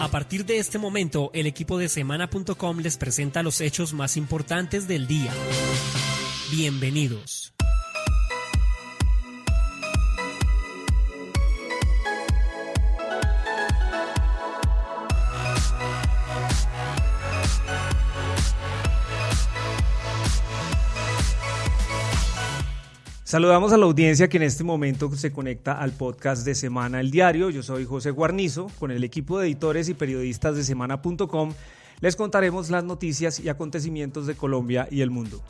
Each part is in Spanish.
A partir de este momento, el equipo de Semana.com les presenta los hechos más importantes del día. Bienvenidos. Saludamos a la audiencia que en este momento se conecta al podcast de Semana El Diario. Yo soy José Guarnizo. Con el equipo de editores y periodistas de Semana.com les contaremos las noticias y acontecimientos de Colombia y el mundo.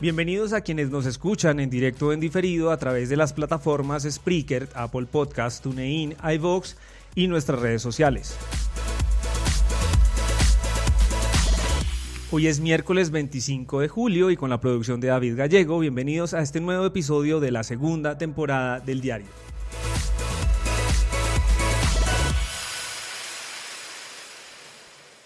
Bienvenidos a quienes nos escuchan en directo o en diferido a través de las plataformas Spreaker, Apple Podcast, TuneIn, iVoox y nuestras redes sociales. Hoy es miércoles 25 de julio y con la producción de David Gallego, bienvenidos a este nuevo episodio de la segunda temporada del diario.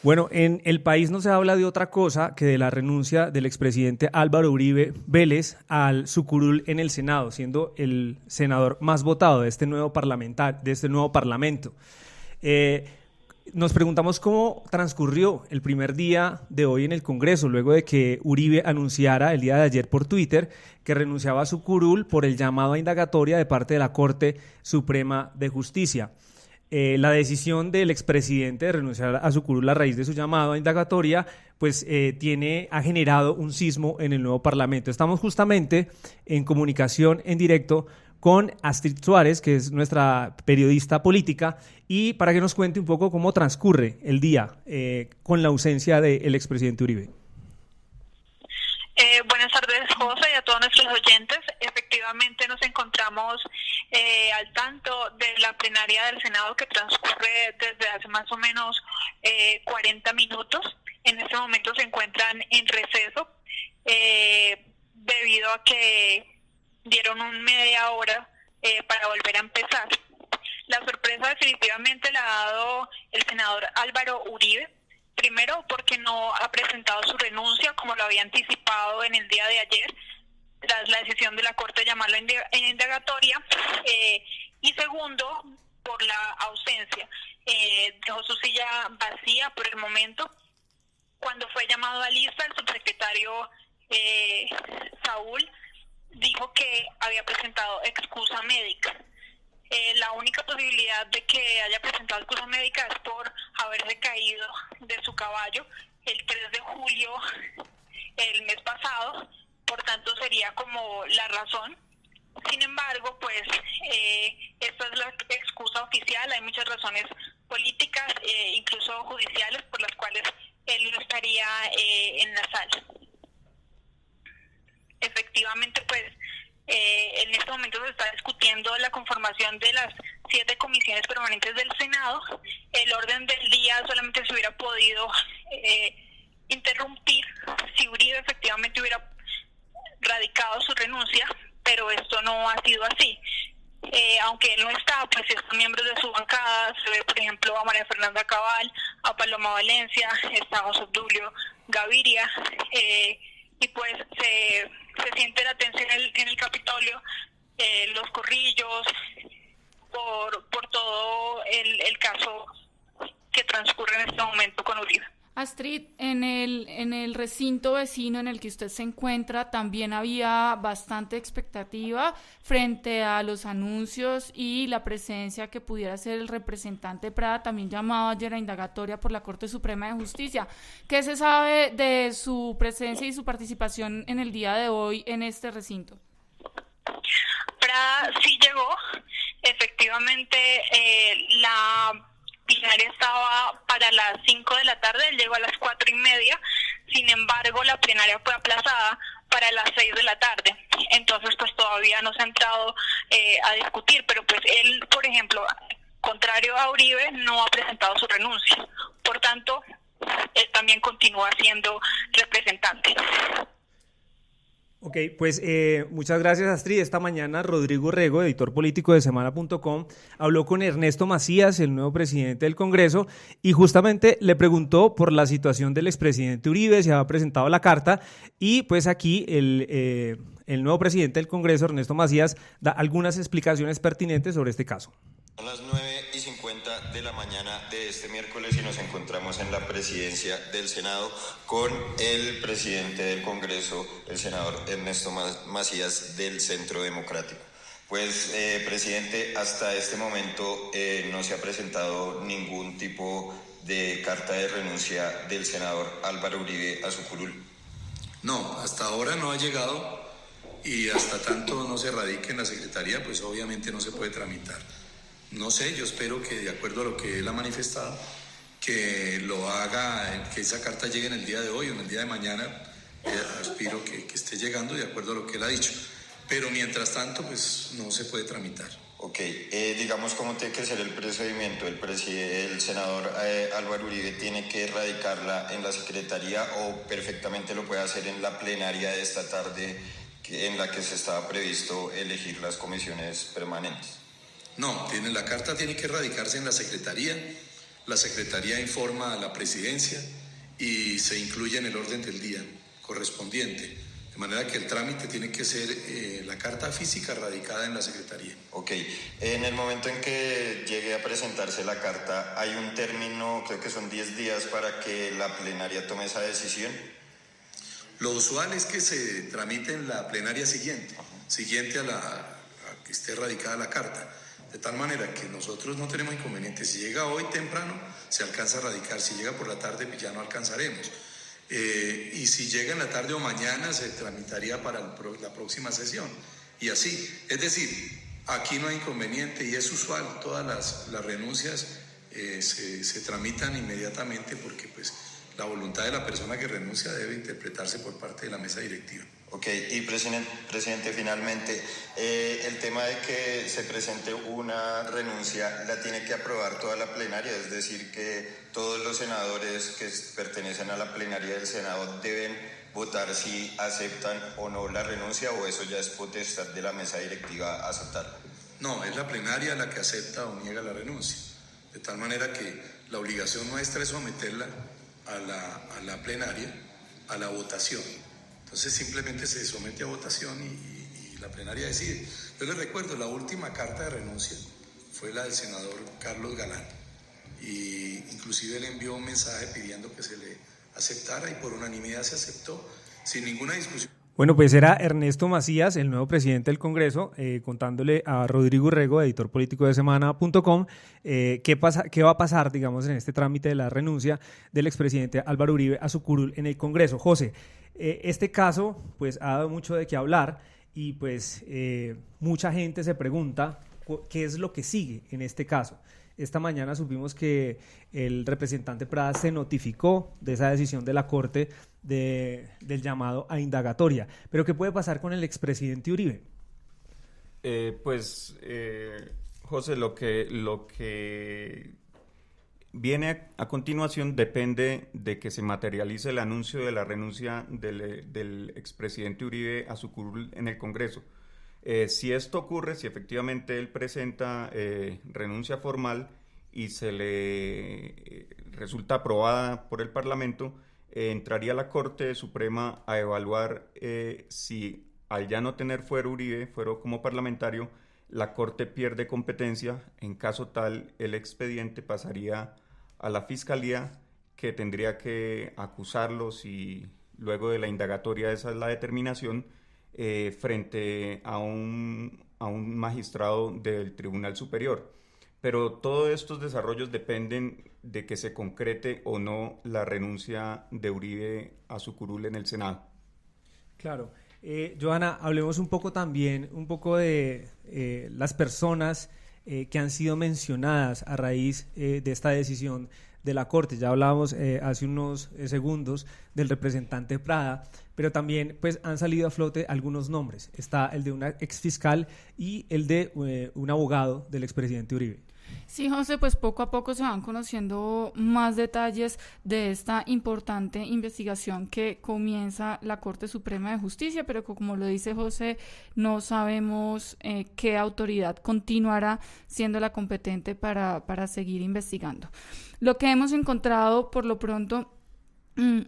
Bueno, en el país no se habla de otra cosa que de la renuncia del expresidente Álvaro Uribe Vélez al su curul en el Senado, siendo el senador más votado de este nuevo parlamento. Nos preguntamos cómo transcurrió el primer día de hoy en el Congreso, luego de que Uribe anunciara el día de ayer por Twitter que renunciaba a su curul por el llamado a indagatoria de parte de la Corte Suprema de Justicia. La decisión del expresidente de renunciar a su curul a raíz de su llamado a indagatoria pues ha generado un sismo en el nuevo Parlamento. Estamos justamente en comunicación en directo con Astrid Suárez, que es nuestra periodista política, y para que nos cuente un poco cómo transcurre el día con la ausencia del expresidente Uribe. Buenas tardes, José, y a todos nuestros oyentes. Efectivamente nos encontramos al tanto de la plenaria del Senado que transcurre desde hace más o menos 40 minutos. En este momento se encuentran en receso debido a que dieron una media hora para volver a empezar. La sorpresa definitivamente la ha dado el senador Álvaro Uribe, primero porque no ha presentado su renuncia como lo había anticipado en el día de ayer, tras la decisión de la Corte de llamarlo en indagatoria, y segundo, por la ausencia. Dejó su silla vacía por el momento. Cuando fue llamado a lista, el subsecretario Saúl dijo que había presentado excusa médica. La única posibilidad de que haya presentado excusa médica es por haberse caído de su caballo el 3 de julio, el mes pasado, por tanto sería como la razón. Sin embargo, pues esta es la excusa oficial. Hay muchas razones políticas, incluso judiciales, por las cuales él no estaría en la sala. Efectivamente, pues en este momento se está discutiendo la conformación de las 7 comisiones permanentes del Senado. El orden del día solamente se hubiera podido interrumpir si Uribe efectivamente hubiera radicado su renuncia, pero esto no ha sido así. Aunque él no está, pues estos miembros de su bancada, se ve por ejemplo a María Fernanda Cabal, a Paloma Valencia, está José Obdulio Gaviria, y pues se siente la tensión en el Capitolio, los corrillos, por todo el caso que transcurre en este momento con Uribe. Astrid, en el recinto vecino en el que usted se encuentra también había bastante expectativa frente a los anuncios y la presencia que pudiera ser el representante Prada, también llamado ayer a indagatoria por la Corte Suprema de Justicia. ¿Qué se sabe de su presencia y su participación en el día de hoy en este recinto? Prada sí llegó, efectivamente la plenaria estaba para las 5 de la tarde, él llegó a las 4:30, sin embargo la plenaria fue aplazada para las 6 de la tarde, entonces pues todavía no se ha entrado a discutir, pero pues él, por ejemplo, contrario a Uribe, no ha presentado su renuncia, por tanto, él también continúa siendo representante. Ok, pues muchas gracias, Astrid. Esta mañana Rodrigo Rego, editor político de Semana.com, habló con Ernesto Macías, el nuevo presidente del Congreso, y justamente le preguntó por la situación del expresidente Uribe, si había presentado la carta, y pues aquí el el nuevo presidente del Congreso, Ernesto Macías, da algunas explicaciones pertinentes sobre este caso. Son las 9:50 de la mañana de este miércoles y nos encontramos en la presidencia del Senado con el presidente del Congreso, el senador Ernesto Macías del Centro Democrático. Pues, presidente, hasta este momento no se ha presentado ningún tipo de carta de renuncia del senador Álvaro Uribe a su curul. No, hasta ahora no ha llegado y hasta tanto no se radique en la Secretaría, pues obviamente no se puede tramitar. No sé, yo espero que de acuerdo a lo que él ha manifestado, que lo haga, que esa carta llegue en el día de hoy o en el día de mañana. Aspiro que esté llegando de acuerdo a lo que él ha dicho. Pero mientras tanto, pues no se puede tramitar. Ok, digamos cómo tiene que ser el procedimiento. El senador Álvaro Uribe tiene que radicarla en la Secretaría o perfectamente lo puede hacer en la plenaria de esta tarde en la que se estaba previsto elegir las comisiones permanentes. No, la carta tiene que radicarse en la Secretaría informa a la Presidencia y se incluye en el orden del día correspondiente. De manera que el trámite tiene que ser la carta física radicada en la Secretaría. Ok, en el momento en que llegue a presentarse la carta, ¿hay un término, creo que son 10 días, para que la plenaria tome esa decisión? Lo usual es que se tramite en la plenaria siguiente a que esté radicada la carta. De tal manera que nosotros no tenemos inconveniente. Si llega hoy temprano, se alcanza a radicar. Si llega por la tarde, pues ya no alcanzaremos. Y si llega en la tarde o mañana, se tramitaría para la próxima sesión. Y así. Es decir, aquí no hay inconveniente y es usual. Todas las renuncias se tramitan inmediatamente porque pues, la voluntad de la persona que renuncia debe interpretarse por parte de la mesa directiva. Ok, y presidente, finalmente, el tema de que se presente una renuncia la tiene que aprobar toda la plenaria, es decir, que todos los senadores que pertenecen a la plenaria del Senado deben votar si aceptan o no la renuncia, o eso ya es potestad de la mesa directiva aceptarla. No, es la plenaria la que acepta o niega la renuncia, de tal manera que la obligación nuestra es someterla a la plenaria, a la votación. Entonces simplemente se somete a votación y la plenaria decide. Yo les recuerdo, la última carta de renuncia fue la del senador Carlos Galán y inclusive él envió un mensaje pidiendo que se le aceptara y por unanimidad se aceptó sin ninguna discusión. Bueno, pues era Ernesto Macías, el nuevo presidente del Congreso, contándole a Rodrigo Urrego, editor político de Semana.com, qué va a pasar, digamos, en este trámite de la renuncia del expresidente Álvaro Uribe a su curul en el Congreso. José, este caso pues ha dado mucho de qué hablar y pues mucha gente se pregunta qué es lo que sigue en este caso. Esta mañana supimos que el representante Prada se notificó de esa decisión de la Corte del llamado a indagatoria. ¿Pero qué puede pasar con el expresidente Uribe? José, lo que viene a continuación depende de que se materialice el anuncio de la renuncia del expresidente Uribe a su curul en el Congreso. Si esto ocurre, si efectivamente él presenta renuncia formal y se le resulta aprobada por el Parlamento, entraría la Corte Suprema a evaluar si al ya no tener fuero Uribe, fuero como parlamentario, la Corte pierde competencia. En caso tal, el expediente pasaría a la Fiscalía, que tendría que acusarlos y luego de la indagatoria, esa es la determinación, frente a un magistrado del Tribunal Superior. Pero todos estos desarrollos dependen de que se concrete o no la renuncia de Uribe a su curul en el Senado. Claro. Johanna, hablemos un poco de las personas que han sido mencionadas a raíz de esta decisión de la Corte. Ya hablábamos hace unos segundos del representante Prada, pero también pues han salido a flote algunos nombres. Está el de una exfiscal y el de un abogado del expresidente Uribe. Sí, José, pues poco a poco se van conociendo más detalles de esta importante investigación que comienza la Corte Suprema de Justicia, pero como lo dice José, no sabemos qué autoridad continuará siendo la competente para seguir investigando. Lo que hemos encontrado por lo pronto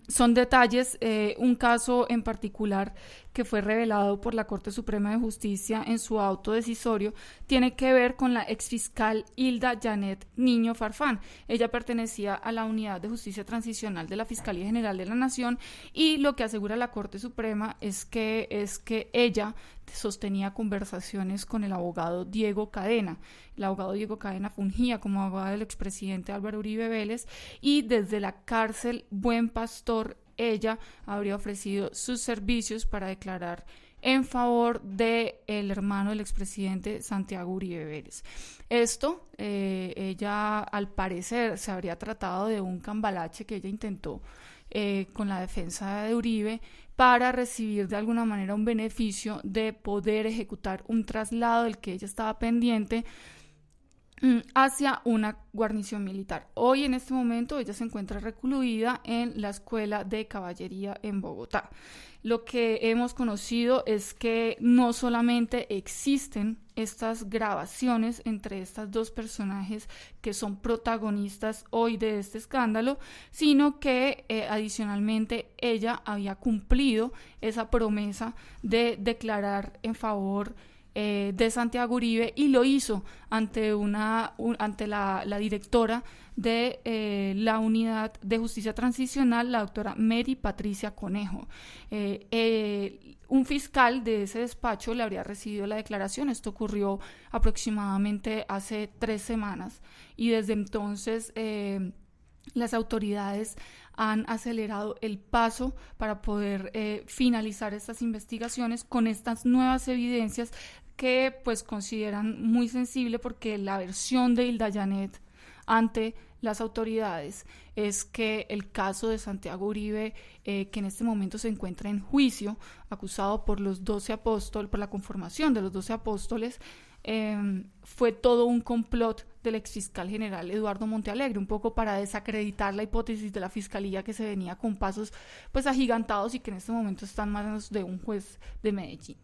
son detalles, un caso en particular que fue revelado por la Corte Suprema de Justicia en su auto decisorio tiene que ver con la exfiscal Hilda Janet Niño Farfán. Ella pertenecía a la Unidad de Justicia Transicional de la Fiscalía General de la Nación, y lo que asegura la Corte Suprema es que ella sostenía conversaciones con el abogado Diego Cadena. El abogado Diego Cadena fungía como abogado del expresidente Álvaro Uribe Vélez, y desde la cárcel Buen Pastor ella habría ofrecido sus servicios para declarar en favor del hermano del expresidente Santiago Uribe Vélez. Esto, ella al parecer se habría tratado de un cambalache que ella intentó con la defensa de Uribe para recibir de alguna manera un beneficio de poder ejecutar un traslado del que ella estaba pendiente hacia una guarnición militar. Hoy, en este momento, ella se encuentra recluida en la Escuela de Caballería en Bogotá. Lo que hemos conocido es que no solamente existen estas grabaciones entre estas dos personajes que son protagonistas hoy de este escándalo, sino que adicionalmente ella había cumplido esa promesa de declarar en favor de Santiago Uribe, y lo hizo ante la directora de la Unidad de Justicia Transicional, la doctora Mary Patricia Conejo. Un fiscal de ese despacho le habría recibido la declaración. Esto ocurrió aproximadamente hace 3 semanas, y desde entonces las autoridades han acelerado el paso para poder finalizar estas investigaciones con estas nuevas evidencias que pues consideran muy sensible, porque la versión de Hilda Janet ante las autoridades es que el caso de Santiago Uribe, que en este momento se encuentra en juicio, acusado por los 12 apóstoles, por la conformación de los 12 apóstoles, fue todo un complot del exfiscal general Eduardo Montealegre, un poco para desacreditar la hipótesis de la fiscalía, que se venía con pasos pues agigantados y que en este momento están en manos de un juez de Medellín.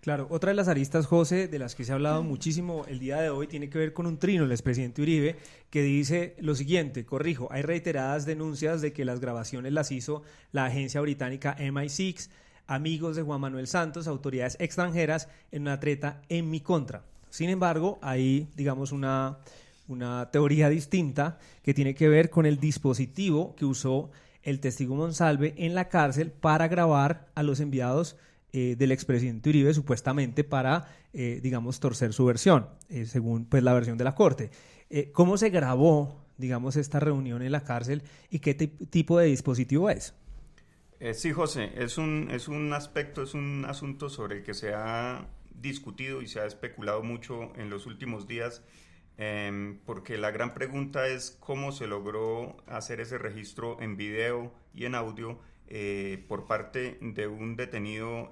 Claro, otra de las aristas, José, de las que se ha hablado muchísimo el día de hoy, tiene que ver con un trino del expresidente Uribe, que dice lo siguiente, corrijo: hay reiteradas denuncias de que las grabaciones las hizo la agencia británica MI6, amigos de Juan Manuel Santos, autoridades extranjeras, en una treta en mi contra. Sin embargo, hay, digamos, una teoría distinta que tiene que ver con el dispositivo que usó el testigo Monsalve en la cárcel para grabar a los enviados del expresidente Uribe, supuestamente para, digamos, torcer su versión, según pues la versión de la Corte. ¿Cómo se grabó, digamos, esta reunión en la cárcel y qué tipo de dispositivo es? Sí, José, es un asunto sobre el que se ha discutido y se ha especulado mucho en los últimos días, porque la gran pregunta es cómo se logró hacer ese registro en video y en audio por parte de un detenido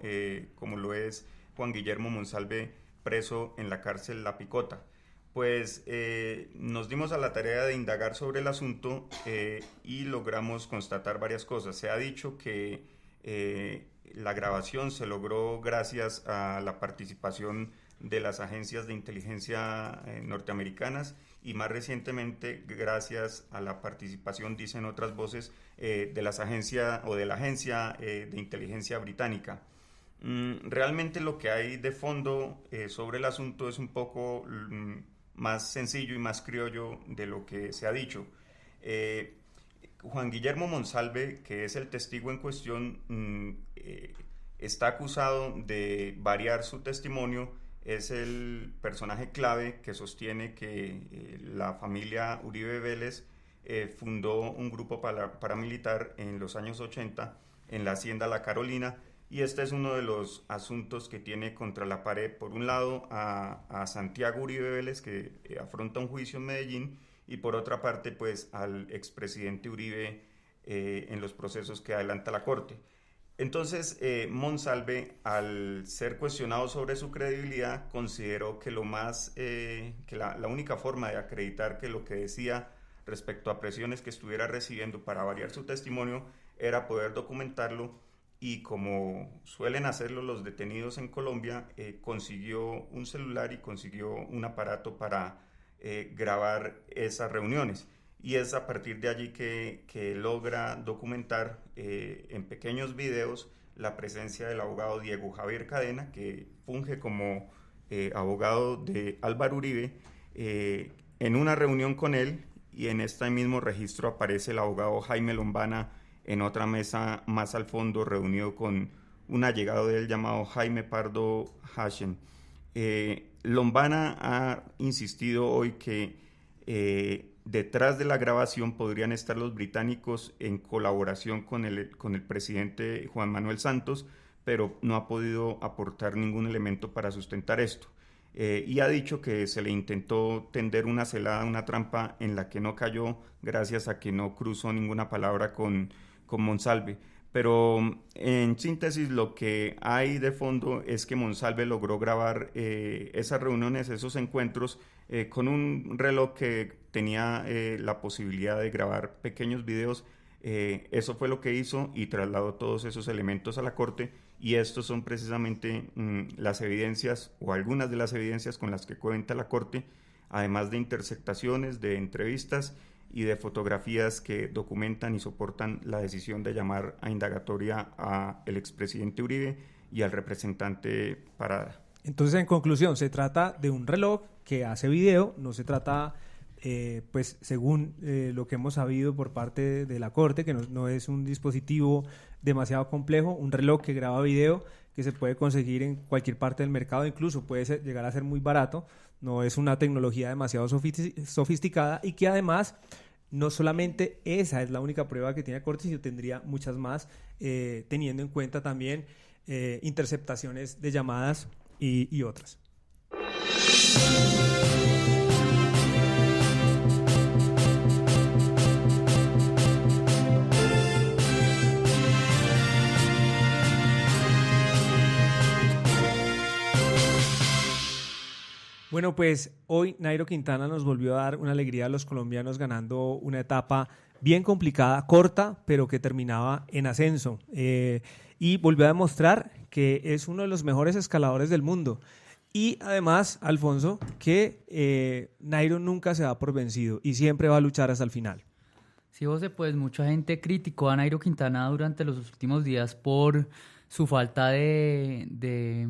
como lo es Juan Guillermo Monsalve, preso en la cárcel La Picota. Pues nos dimos a la tarea de indagar sobre el asunto y logramos constatar varias cosas. Se ha dicho que la grabación se logró gracias a la participación de las agencias de inteligencia norteamericanas, y más recientemente gracias a la participación, dicen otras voces, de la agencia de inteligencia británica. Realmente lo que hay de fondo sobre el asunto es un poco más sencillo y más criollo de lo que se ha dicho. Juan Guillermo Monsalve, que es el testigo en cuestión, está acusado de variar su testimonio. Es el personaje clave que sostiene que la familia Uribe Vélez fundó un grupo paramilitar en los años 80 en la hacienda La Carolina, y este es uno de los asuntos que tiene contra la pared. Por un lado a Santiago Uribe Vélez, que afronta un juicio en Medellín, y por otra parte pues al expresidente Uribe en los procesos que adelanta la Corte. Entonces Monsalve, al ser cuestionado sobre su credibilidad, consideró que la única forma de acreditar que lo que decía respecto a presiones que estuviera recibiendo para variar su testimonio era poder documentarlo, y como suelen hacerlo los detenidos en Colombia, consiguió un celular y consiguió un aparato para grabar esas reuniones. Y es a partir de allí que logra documentar en pequeños videos la presencia del abogado Diego Javier Cadena, que funge como abogado de Álvaro Uribe, en una reunión con él, y en este mismo registro aparece el abogado Jaime Lombana en otra mesa más al fondo, reunido con un allegado de él llamado Jaime Pardo Hashem. Lombana ha insistido hoy que detrás de la grabación podrían estar los británicos en colaboración con el presidente Juan Manuel Santos, pero no ha podido aportar ningún elemento para sustentar esto. Y ha dicho que se le intentó tender una celada, una trampa en la que no cayó gracias a que no cruzó ninguna palabra con Monsalve. Pero en síntesis, lo que hay de fondo es que Monsalve logró grabar esas reuniones, esos encuentros, con un reloj que tenía la posibilidad de grabar pequeños videos. Eso fue lo que hizo y trasladó todos esos elementos a la Corte, y estos son precisamente las evidencias o algunas de las evidencias con las que cuenta la Corte, además de interceptaciones, de entrevistas y de fotografías que documentan y soportan la decisión de llamar a indagatoria al expresidente Uribe y al representante Parada. Entonces, en conclusión, se trata de un reloj que hace video, no se trata, pues según lo que hemos sabido por parte de la Corte, que no es un dispositivo demasiado complejo, un reloj que graba video que se puede conseguir en cualquier parte del mercado, incluso puede llegar a ser muy barato, no es una tecnología demasiado sofisticada, y que además no solamente esa es la única prueba que tiene la Corte, sino tendría muchas más, teniendo en cuenta también interceptaciones de llamadas y otras. Bueno, pues hoy Nairo Quintana nos volvió a dar una alegría a los colombianos, ganando una etapa bien complicada, corta, pero que terminaba en ascenso. Y volvió a demostrar que es uno de los mejores escaladores del mundo. Y además, Alfonso, que Nairo nunca se da por vencido y siempre va a luchar hasta el final. Sí, José, pues mucha gente criticó a Nairo Quintana durante los últimos días por su falta de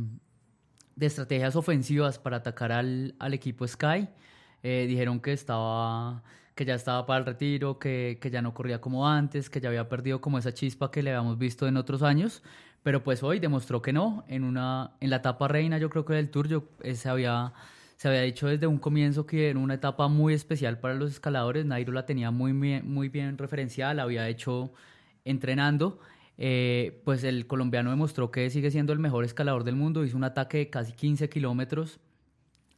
estrategias ofensivas para atacar al equipo Sky. Dijeron que ya estaba para el retiro, que ya no corría como antes, que ya había perdido como esa chispa que le habíamos visto en otros años, pero pues hoy demostró que no. En la etapa reina, yo creo que del Tour, se había dicho desde un comienzo que era una etapa muy especial para los escaladores. Nairo la tenía muy bien referenciada, la había hecho entrenando. Pues el colombiano demostró que sigue siendo el mejor escalador del mundo. Hizo un ataque de casi 15 kilómetros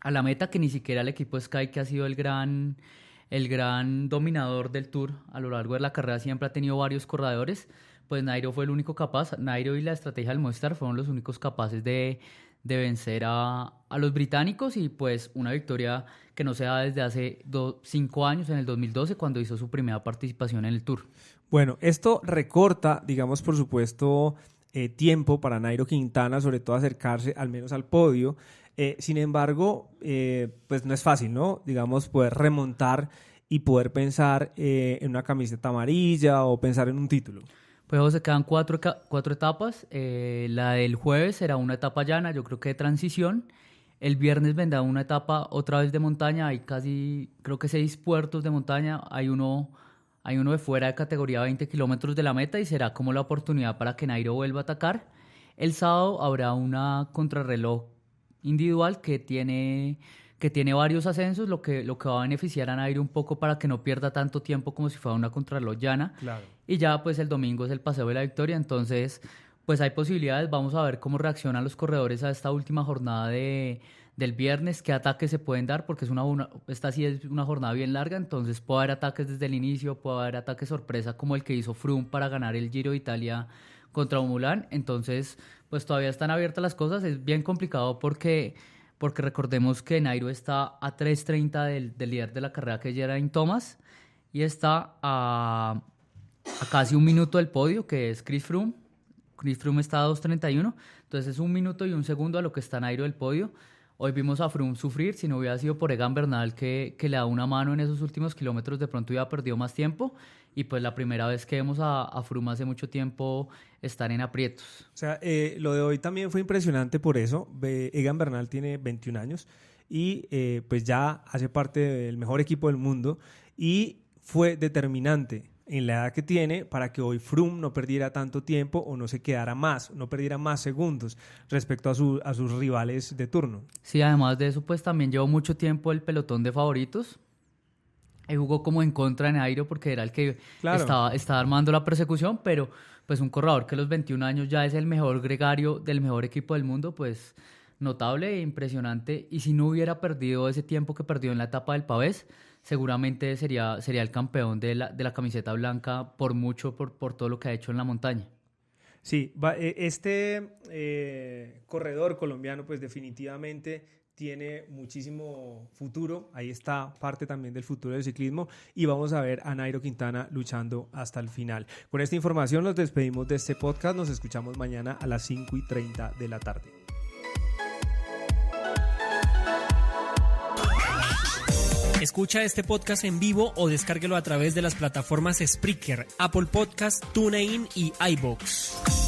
a la meta, que ni siquiera el equipo Sky, que ha sido el gran dominador del Tour a lo largo de la carrera, siempre ha tenido varios corredores, pues Nairo fue el único capaz. Nairo y la estrategia del Movistar fueron los únicos capaces de vencer a los británicos, y pues una victoria que no se da desde hace 5 años, en el 2012, cuando hizo su primera participación en el Tour. Bueno, esto recorta, digamos, por supuesto, tiempo para Nairo Quintana, sobre todo acercarse al menos al podio. Sin embargo, pues no es fácil, ¿no? Digamos, poder remontar y poder pensar en una camiseta amarilla o pensar en un título. Pues José, quedan cuatro etapas. La del jueves será una etapa llana, yo creo que de transición. El viernes vendrá una etapa otra vez de montaña. Hay creo que 6 puertos de montaña. Hay uno de fuera de categoría 20 kilómetros de la meta, y será como la oportunidad para que Nairo vuelva a atacar. El sábado habrá una contrarreloj individual que tiene varios ascensos, lo que va a beneficiar a Nairo un poco para que no pierda tanto tiempo como si fuera una contrarreloj llana. Claro. Y ya pues el domingo es el paseo de la victoria, entonces pues hay posibilidades. Vamos a ver cómo reaccionan los corredores a esta última jornada del viernes, qué ataques se pueden dar, porque esta sí es una jornada bien larga, entonces puede haber ataques desde el inicio, puede haber ataques sorpresa como el que hizo Froome para ganar el Giro de Italia contra Dumoulin. Entonces pues todavía están abiertas las cosas. Es bien complicado porque recordemos que Nairo está a 3:30 del líder de la carrera, que es Geraint Thomas, y está a casi 1 minuto del podio, que es Chris Froome. Chris Froome está a 2:31, entonces es 1 minuto y 1 segundo a lo que está Nairo del podio. Hoy vimos a Froome sufrir. Si no hubiera sido por Egan Bernal que le da una mano en esos últimos kilómetros, de pronto hubiera perdido más tiempo. y pues la primera vez que vemos a Froome hace mucho tiempo estar en aprietos. O sea, lo de hoy también fue impresionante por eso. Egan Bernal tiene 21 años y pues ya hace parte del mejor equipo del mundo y fue determinante en la edad que tiene para que hoy Froome no perdiera tanto tiempo o no se quedara más, no perdiera más segundos respecto a sus rivales de turno. Sí, además de eso, pues también llevó mucho tiempo el pelotón de favoritos. Jugó como en contra de Nairo porque era el que estaba armando la persecución, pero pues un corredor que a los 21 años ya es el mejor gregario del mejor equipo del mundo, pues notable e impresionante. Y si no hubiera perdido ese tiempo que perdió en la etapa del Pavés, seguramente sería el campeón de la camiseta blanca por mucho, por todo lo que ha hecho en la montaña. Sí, corredor colombiano pues definitivamente tiene muchísimo futuro. Ahí está parte también del futuro del ciclismo y vamos a ver a Nairo Quintana luchando hasta el final. Con esta información nos despedimos de este podcast. Nos escuchamos mañana a las 5:30 de la tarde. Escucha este podcast en vivo o descárguelo a través de las plataformas Spreaker, Apple Podcast, TuneIn y iVoox.